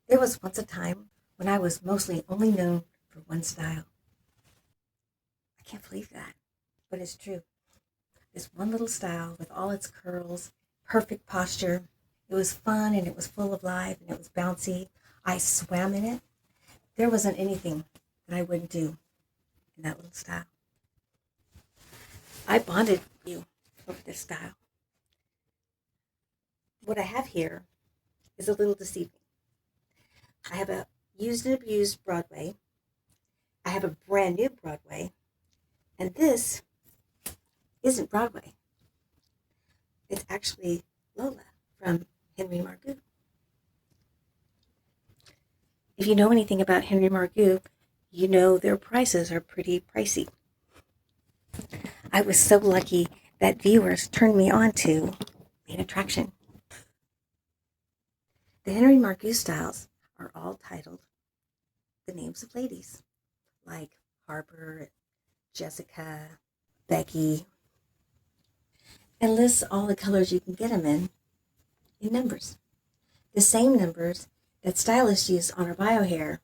There was once a time when I was mostly only known for one style. I can't believe that, but it's true. This one little style with all its curls, perfect posture. It was fun and it was full of life and it was bouncy. I swam in it. There wasn't anything that I wouldn't do in that little style. I bonded with you over this style. What I have here is a little deceiving. I have a used and abused Broadway. I have a brand new Broadway. And this isn't Broadway. It's actually Lola from Henry Margoux. If you know anything about Henry Margoux, you know their prices are pretty pricey. I was so lucky that viewers turned me on to Main Attraction. The Henry Margoux styles are all titled the names of ladies, like Harper, Jessica, Becky, and lists all the colors you can get them in numbers. The same numbers that stylists use on our bio hair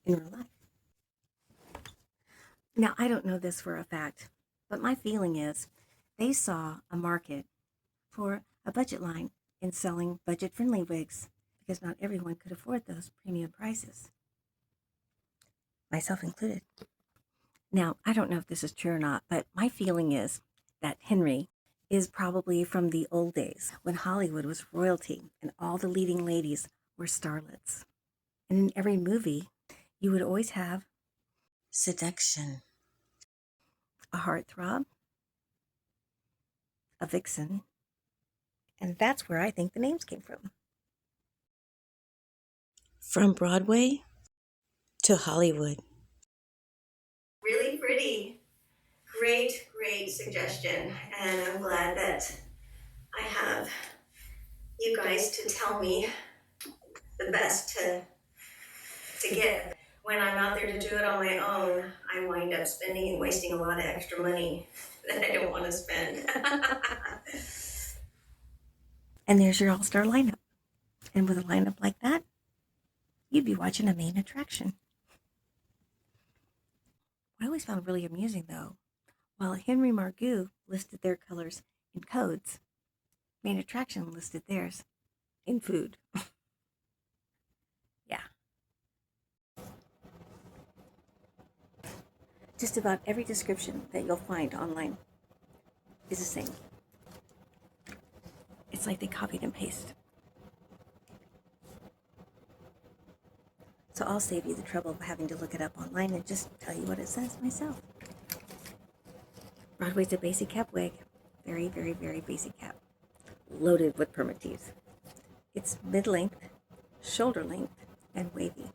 in real life. Now, I don't know this for a fact, but my feeling is they saw a market for a budget line in selling budget-friendly wigs because not everyone could afford those premium prices, myself included. Now, I don't know if this is true or not, but my feeling is that Henry is probably from the old days when Hollywood was royalty and all the leading ladies were starlets. And in every movie, you would always have seduction, a heartthrob, a vixen, and that's where I think the names came from. From Broadway to Hollywood. Really pretty. Great, great suggestion. And I'm glad that I have you guys to tell me the best to get. When I'm out there to do it on my own, I wind up spending and wasting a lot of extra money that I don't want to spend. And there's your all-star lineup. And with a lineup like that, you'd be watching a Main Attraction. What I always found really amusing, though, while Henry Margoux listed their colors in codes, Main Attraction listed theirs in food. Yeah. Just about every description that you'll find online is the same. It's like they copied and pasted. So I'll save you the trouble of having to look it up online and just tell you what it says myself. Broadway's a basic cap wig. Very, very, very basic cap. Loaded with permatease. It's mid-length, shoulder length, and wavy.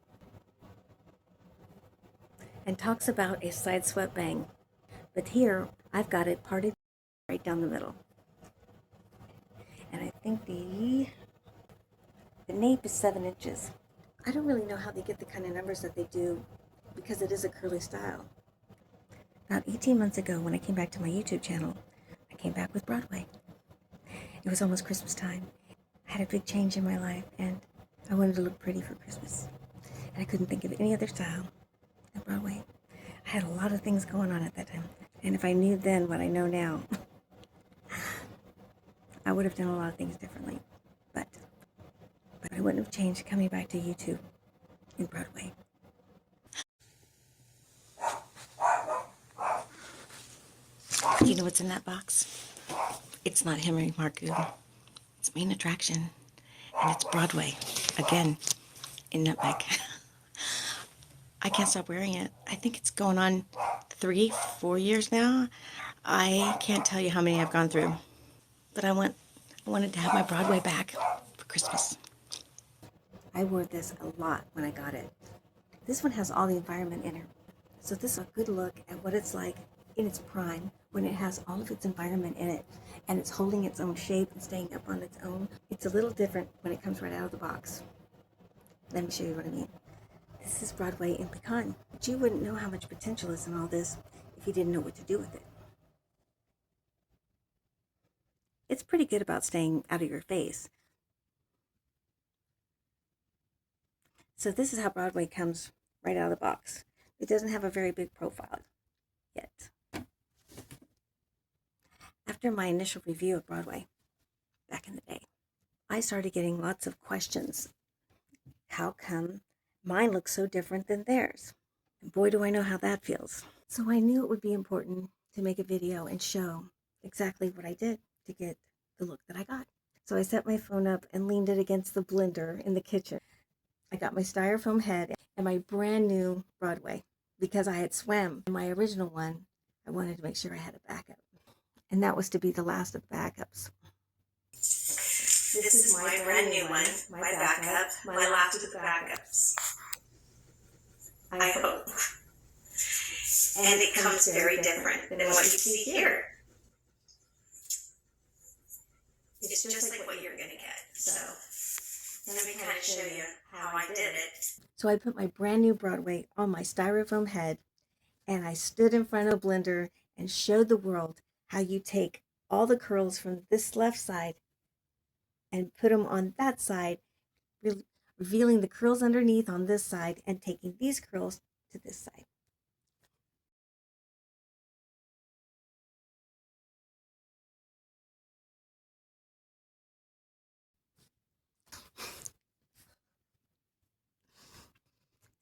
And talks about a side swept bang. But here, I've got it parted right down the middle. And I think the nape is 7 inches. I don't really know how they get the kind of numbers that they do because it is a curly style. About 18 months ago, when I came back to my YouTube channel, I came back with Broadway. It was almost Christmas time. I had a big change in my life, and I wanted to look pretty for Christmas. And I couldn't think of any other style than Broadway. I had a lot of things going on at that time. And if I knew then what I know now, I would have done a lot of things differently. But I wouldn't have changed coming back to YouTube in Broadway. Do you know what's in that box? It's not Henry Margoux. It's Main Attraction. And it's Broadway. Again, in Nutmeg. I can't stop wearing it. I think it's going on 3-4 years now. I can't tell you how many I've gone through. But I wanted to have my Broadway back for Christmas. I wore this a lot when I got it. This one has all the environment in it. So this is a good look at what it's like in its prime when it has all of its environment in it and it's holding its own shape and staying up on its own. It's a little different when it comes right out of the box. Let me show you what I mean. This is Broadway in pecan, but you wouldn't know how much potential is in all this if you didn't know what to do with it. It's pretty good about staying out of your face. So this is how Broadway comes right out of the box. It doesn't have a very big profile yet. After my initial review of Broadway back in the day, I started getting lots of questions. How come mine looks so different than theirs? And boy, do I know how that feels. So I knew it would be important to make a video and show exactly what I did to get the look that I got. So I set my phone up and leaned it against the blender in the kitchen. I got my styrofoam head and my brand new Broadway. Because I had swam in my original one, I wanted to make sure I had a backup. And that was to be the last of the backups. This is my brand new one, my backup, my last of the backups. I hope. And it comes very different than what you see here. It's just like what you're going to get. So let me kind of show you how I did it. So I put my brand new Broadway on my styrofoam head, and I stood in front of a blender and showed the world how you take all the curls from this left side and put them on that side, revealing the curls underneath on this side and taking these curls to this side.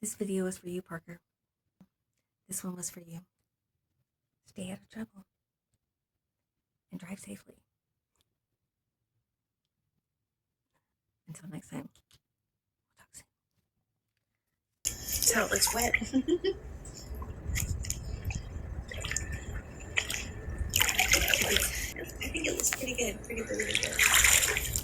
This video was for you, Parker. This one was for you. Stay out of trouble and drive safely. Until next time, we'll talk soon. So it looks wet. I think it looks pretty good. Pretty good.